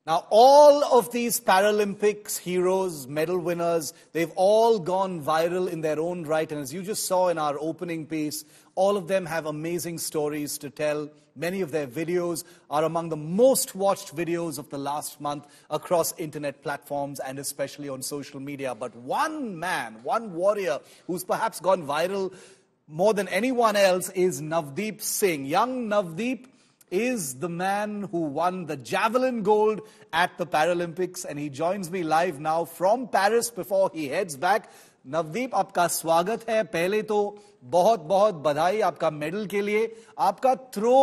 Now, all of these Paralympics heroes, medal winners, they've all gone viral in their own right. And as you just saw in our opening piece, all of them have amazing stories to tell. Many of their videos are among the most watched videos of the last month across internet platforms and especially on social media. But one man, one warrior who's perhaps gone viral more than anyone else is Navdeep Singh. Young Navdeep is the man who won the javelin gold at the Paralympics, and he joins me live now from Paris before he heads back. Navdeep, आपका स्वागत है. पहले तो बहुत बहुत बधाई आपका medal के लिए. आपका थ्रो,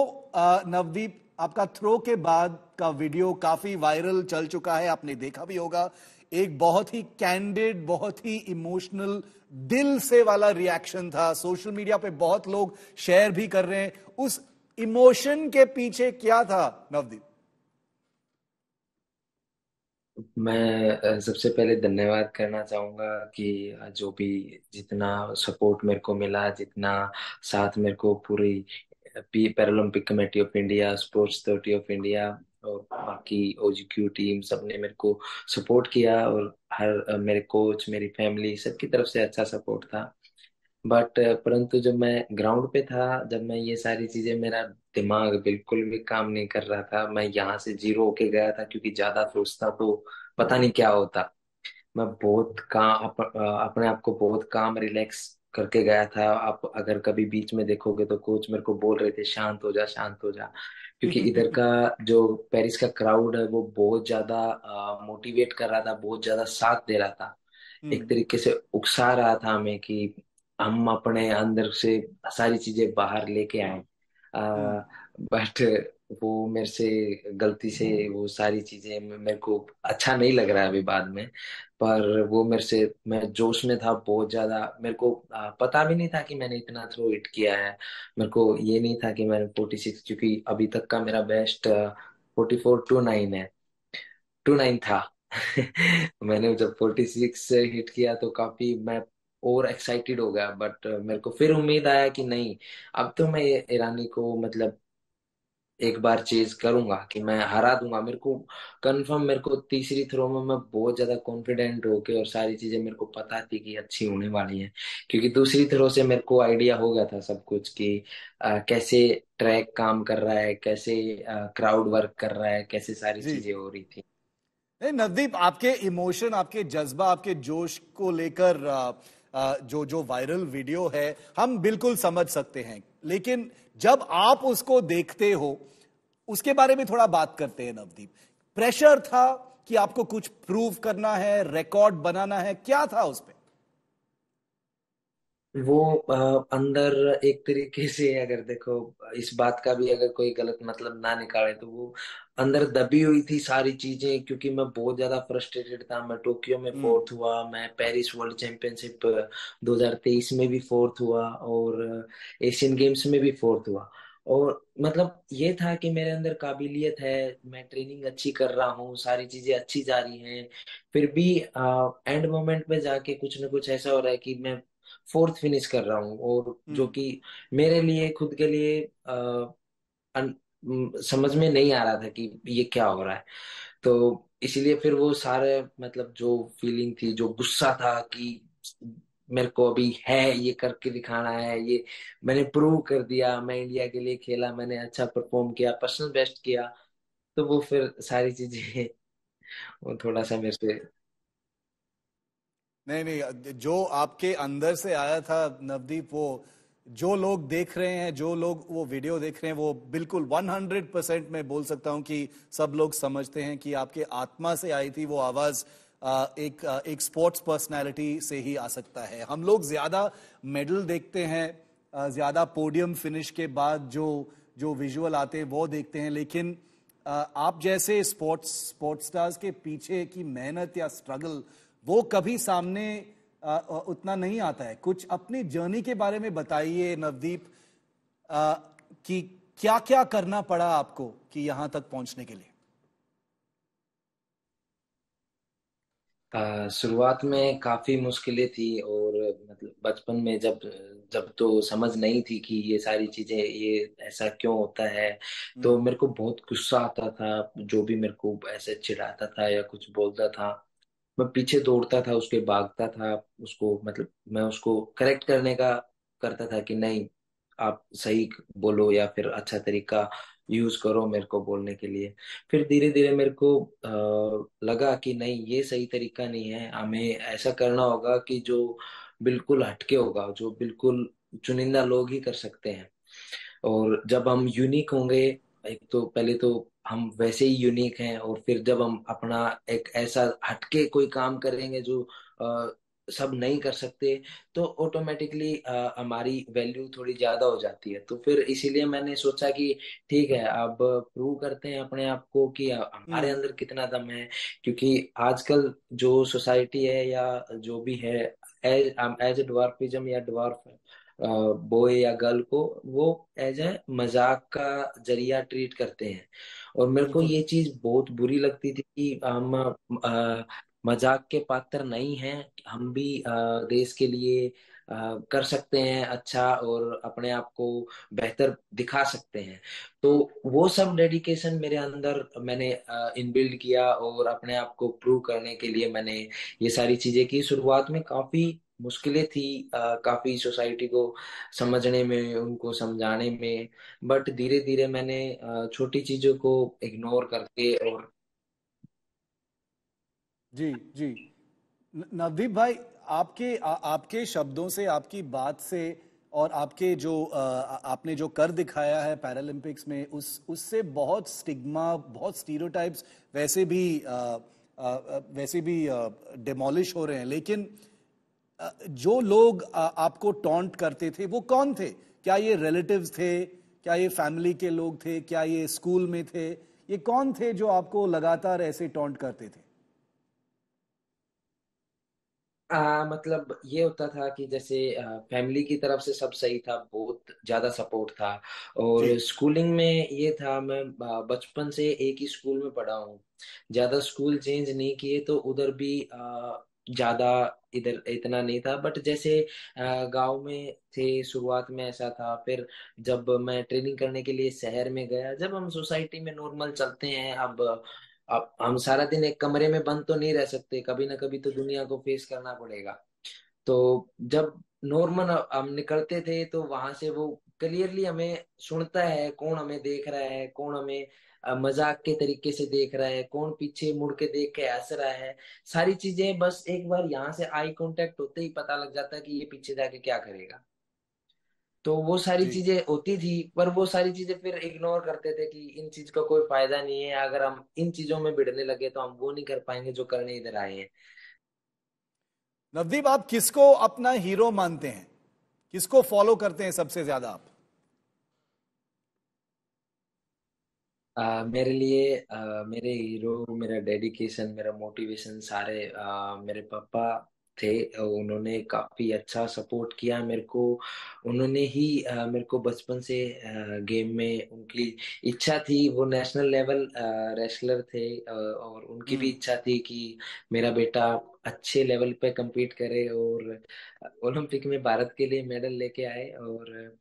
नवदीप, आपका थ्रो के बाद का वीडियो काफी वायरल चल चुका है, आपने देखा भी होगा. एक बहुत ही कैंडिड, बहुत ही इमोशनल, दिल से वाला रिएक्शन था. सोशल मीडिया पे बहुत लोग शेयर भी कर रहे हैं. उस इमोशन के पीछे क्या था, नवदीप? मैं सबसे पहले धन्यवाद करना चाहूंगा कि जो भी जितना सपोर्ट मेरे को मिला, जितना साथ मेरे को पूरी Paralympic committee of India, sports authority of India और बाकी ओजीक्यू टीम सबने मेरे को सपोर्ट किया, और हर मेरे कोच, मेरी फैमिली सबकी तरफ से अच्छा सपोर्ट था. बट परंतु जब मैं ग्राउंड पे था, जब मैं ये सारी चीजें, मेरा दिमाग बिल्कुल भी काम नहीं कर रहा था. मैं यहाँ से जीरो होके गया था, क्योंकि ज्यादा सोचता तो पता नहीं क्या होता. मैं बहुत अपने आप को बहुत काम रिलैक्स करके गया था. आप अगर कभी बीच में देखोगे तो कोच मेरे को बोल रहे थे शांत हो जा, शांत हो जा, क्योंकि इधर का जो पेरिस का क्राउड है वो बहुत ज्यादा मोटिवेट कर रहा था, बहुत ज्यादा साथ दे रहा था. एक तरीके से उकसा रहा था हमें कि हम अपने अंदर से सारी चीजें बाहर लेके आए. बट वो मेरे से गलती से वो सारी चीजें मेरे को अच्छा नहीं लग रहा है अभी बाद में. पर वो मेरे से, मैं जोश में था बहुत ज्यादा. मेरे को पता भी नहीं था कि मैंने इतना थ्रो हिट किया है. मेरे को ये नहीं था कि मैंने 46, क्योंकि अभी तक का मेरा बेस्ट 44-9 है, 29 था. मैंने जब 46 से हिट किया तो काफी मैं और एक्साइटेड हो गया. बट मेरे को फिर उम्मीद आया कि नहीं, अब तो मैं ये ईरानी को मतलब एक बार चेज करूंगा कि मैं हरा दूंगा. मेरे को कंफर्म, मेरे को तीसरी थ्रो में मैं बहुत ज्यादा कॉन्फिडेंट होके, और सारी चीजें मेरे को पता थी कि अच्छी होने वाली हैं, क्योंकि दूसरी थ्रो से मेरे को आइडिया हो गया था सब कुछ कि कैसे ट्रैक काम कर रहा है, कैसे क्राउड वर्क कर रहा है, कैसे सारी जी. चीजें हो रही थी. नहीं नवदीप, आपके इमोशन, आपके जज्बा, आपके जोश को लेकर जो जो वायरल वीडियो है हम बिल्कुल समझ सकते हैं. लेकिन जब आप उसको देखते हो, उसके बारे में थोड़ा बात करते हैं नवदीप. प्रेशर था कि आपको कुछ प्रूव करना है, रिकॉर्ड बनाना है, क्या था उस पे? वो अंदर एक तरीके से अगर देखो, इस बात का भी अगर कोई गलत मतलब ना निकाले, तो वो अंदर दबी हुई थी सारी चीजें, क्योंकि मैं बहुत ज्यादा फ्रस्ट्रेटेड था. मैं टोक्यो में हम्म. फोर्थ हुआ, मैं पेरिस वर्ल्ड चैंपियनशिप 2023 में भी फोर्थ हुआ, और एशियन गेम्स में भी फोर्थ हुआ. और मतलब ये था कि मेरे अंदर काबिलियत है, मैं ट्रेनिंग अच्छी कर रहा हूँ, सारी चीजें अच्छी जा रही हैं. फिर भी एंड मोमेंट पे जाके कुछ ना कुछ ऐसा हो रहा है कि मैं फोर्थ फिनिश कर रहा हूँ, और जो हम्म. कि मेरे लिए, खुद के लिए समझ में नहीं आ रहा था कि ये क्या हो रहा है. तो इसीलिए फिर वो सारे मतलब जो फीलिंग थी, जो गुस्सा था कि मेरे को अभी है ये करके दिखाना है, ये मैंने प्रूव कर दिया, मैं इंडिया के लिए खेला, मैंने अच्छा परफॉर्म किया, पर्सनल बेस्ट किया. तो वो फिर सारी चीजें वो थोड़ा सा मेरे से. नहीं नहीं, जो आपके अंदर से आया था नवदीप, वो जो लोग देख रहे हैं, जो लोग वो वीडियो देख रहे हैं, वो बिल्कुल 100% मैं बोल सकता हूं कि सब लोग समझते हैं कि आपके आत्मा से आई थी वो आवाज. एक स्पोर्ट्स पर्सनालिटी से ही आ सकता है. हम लोग ज्यादा मेडल देखते हैं, ज्यादा पोडियम फिनिश के बाद जो जो विजुअल आते हैं वो देखते हैं. लेकिन आप जैसे स्पोर्ट्स स्टार्स के पीछे की मेहनत या स्ट्रगल, वो कभी सामने उतना नहीं आता है. कुछ अपनी जर्नी के बारे में बताइए नवदीप, अ, कि क्या क्या करना पड़ा आपको कि यहां तक पहुंचने के लिए. शुरुआत में काफी मुश्किलें थी, और मतलब बचपन में जब जब तो समझ नहीं थी कि ये सारी चीजें ये ऐसा क्यों होता है, तो हम्म। मेरे को बहुत गुस्सा आता था। जो भी मेरे को ऐसे चिढ़ाता था या कुछ बोलता था, मैं पीछे दौड़ता था, उसके भागता था, उसको मतलब मैं उसको करेक्ट करने का करता था कि नहीं, आप सही बोलो या फिर अच्छा तरीका यूज करो मेरे को बोलने के लिए। फिर धीरे धीरे मेरे को लगा कि नहीं, ये सही तरीका नहीं है, हमें ऐसा करना होगा कि जो बिल्कुल हटके होगा, जो बिल्कुल चुनिंदा लोग ही कर सकते हैं। और जब हम यूनिक होंगे, एक तो पहले तो हम वैसे ही यूनिक हैं, और फिर जब हम अपना एक ऐसा हटके कोई काम करेंगे जो सब नहीं कर सकते, तो ऑटोमेटिकली हमारी वैल्यू थोड़ी ज्यादा हो जाती है। तो फिर इसीलिए मैंने सोचा कि ठीक है, अब प्रूव करते हैं अपने आप को कि हमारे हम्म। अंदर कितना दम है। क्योंकि आजकल जो सोसाइटी है या जो भी है, एज एज ए ड्वार्फिज्म या ड्वार्फ बॉय या गर्ल को वो एज ए मजाक का जरिया ट्रीट करते हैं। और मेरे को बिल्कुल। ये चीज बहुत बुरी लगती थी कि हम मजाक के पात्र नहीं हैं। हम भी देश के लिए कर सकते हैं अच्छा, और अपने आप को बेहतर दिखा सकते हैं। तो वो सब डेडिकेशन मेरे अंदर मैंने इनबिल्ड किया, और अपने आप को प्रूव करने के लिए मैंने ये सारी चीजें की। शुरुआत में काफी मुश्किलें थी, काफी सोसाइटी को समझने में, उनको समझाने में। बट धीरे धीरे मैंने छोटी चीजों को इग्नोर करके और जी, जी। नवदीप भाई, आपके शब्दों से, आपकी बात से, और आपके जो आपने जो कर दिखाया है पैरालंपिक्स में, उस उससे बहुत स्टिग्मा, बहुत स्टीरियोटाइप्स वैसे भी डिमोलिश हो रहे हैं। लेकिन जो लोग आपको टॉन्ट करते थे वो कौन थे? क्या ये रिलेटिव्स थे? क्या ये फैमिली के लोग थे? क्या ये स्कूल में थे? ये कौन थे जो आपको लगातार ऐसे टॉन्ट करते थे? मतलब ये होता था कि जैसे फैमिली की तरफ से सब सही था, बहुत ज्यादा सपोर्ट था। जी। और स्कूलिंग में ये था, मैं बचपन से एक ही स्कूल में पढ़ा हूँ, ज्यादा स्कूल चेंज नहीं किए, तो उधर भी ज्यादा इधर इतना नहीं था। बट जैसे गांव में थे, शुरुआत में ऐसा था। फिर जब मैं ट्रेनिंग करने के लिए शहर में गया, जब हम सोसाइटी में नॉर्मल चलते हैं, अब हम सारा दिन एक कमरे में बंद तो नहीं रह सकते, कभी ना कभी तो दुनिया को फेस करना पड़ेगा। तो जब नॉर्मल हम निकलते थे, तो वहां से वो क्लियरली हमें सुनता है, कौन हमें देख रहा है, कौन हमें मजाक के तरीके से देख रहा है, कौन पीछे मुड़ के देख के हंस रहा है। सारी चीजें बस एक बार यहाँ से आई कांटेक्ट होते ही पता लग जाता है कि ये पीछे जाके क्या करेगा। तो वो सारी जी। चीजें होती थी, पर वो सारी चीजें फिर इग्नोर करते थे कि इन चीज का कोई फायदा नहीं है, अगर हम इन चीजों में भिड़ने लगे तो हम वो नहीं कर पाएंगे जो करने इधर आए हैं। नवदीप, आप किसको अपना हीरो मानते हैं? किसको फॉलो करते हैं सबसे ज्यादा आप? मेरे लिए मेरे हीरो, मेरा डेडिकेशन, मेरा मोटिवेशन सारे मेरे पापा थे। उन्होंने काफी अच्छा सपोर्ट किया मेरे को। उन्होंने ही मेरे को बचपन से गेम में उनकी इच्छा थी, वो नेशनल लेवल रेसलर थे, और उनकी भी हम्म। इच्छा थी कि मेरा बेटा अच्छे लेवल पे compete करे और ओलंपिक में भारत के लिए मेडल लेके आए। और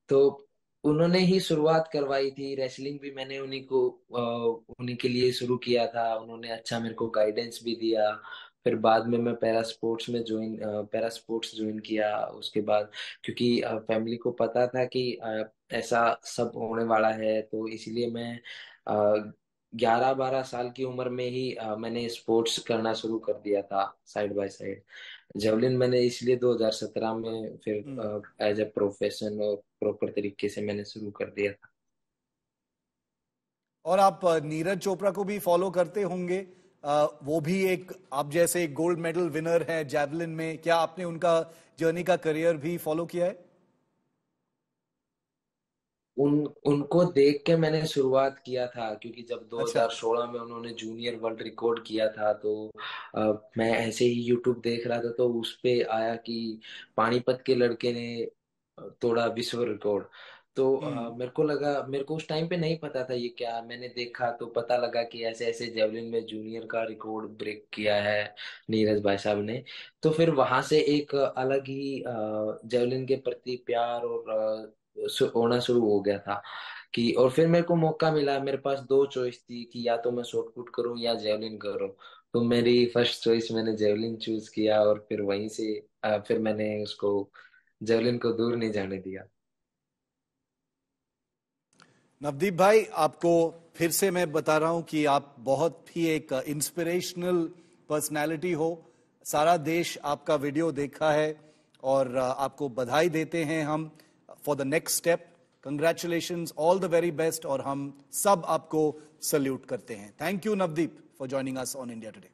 तो उन्होंने ही शुरुआत करवाई थी। रेसलिंग भी मैंने उन्हीं के लिए शुरू किया था। उन्होंने अच्छा मेरे को गाइडेंस भी दिया। फिर बाद में मैं पैरा स्पोर्ट्स ज्वाइन किया उसके बाद, क्योंकि फैमिली को पता था कि ऐसा सब होने वाला है। तो इसीलिए मैं 11-12 साल की उम्र में ही मैंने स्पोर्ट्स करना शुरू कर दिया था, साइड बाय साइड। जेवलिन मैंने इसलिए 2017 में हम्म। फिर एज ए प्रोफेशन और प्रॉपर तरीके से मैंने शुरू कर दिया था। और आप नीरज चोपड़ा को भी फॉलो करते होंगे। वो भी एक आप जैसे एक गोल्ड मेडल विनर है जैवलिन में। क्या आपने उनका जर्नी का करियर भी फॉलो किया है? उन उनको देख के मैंने शुरुआत किया था, क्योंकि जब अच्छा। 2016 में उन्होंने जूनियर वर्ल्ड रिकॉर्ड किया था, तो मैं ऐसे ही यूट्यूब देख रहा था, तो उस पे आया कि पानीपत के लड़के ने तोड़ा विश्व रिकॉर्ड। तो मेरे को उस टाइम पे नहीं पता था ये क्या, मैंने देखा तो पता लगा कि ऐसे ऐसे जेवलिन में जूनियर का रिकॉर्ड ब्रेक किया है नीरज भाई साहब ने। तो फिर वहां से एक अलग ही जेवलिन के प्रति प्यार और होना शुरू हो गया था कि, और फिर मेरे को मौका मिला, मेरे पास दो चॉइस थी कि या तो मैं शॉटपुट करूं या जेवलिन करूं। तो मेरी फर्स्ट चॉइस, मैंने जेवलिन चूज किया, और फिर वहीं से फिर मैंने उसको, जेवलिन को दूर नहीं जाने दिया। नवदीप भाई, आपको फिर से मैं बता रहा हूं कि आप बहुत ही एक इंस्पिरेशनल पर्सनालिटी हो। सारा देश आपका वीडियो देखा है और आपको बधाई देते हैं हम for the next step. Congratulations, all the very best, और हम सब आपको सल्यूट करते हैं। Thank you Navdeep for joining us on India today.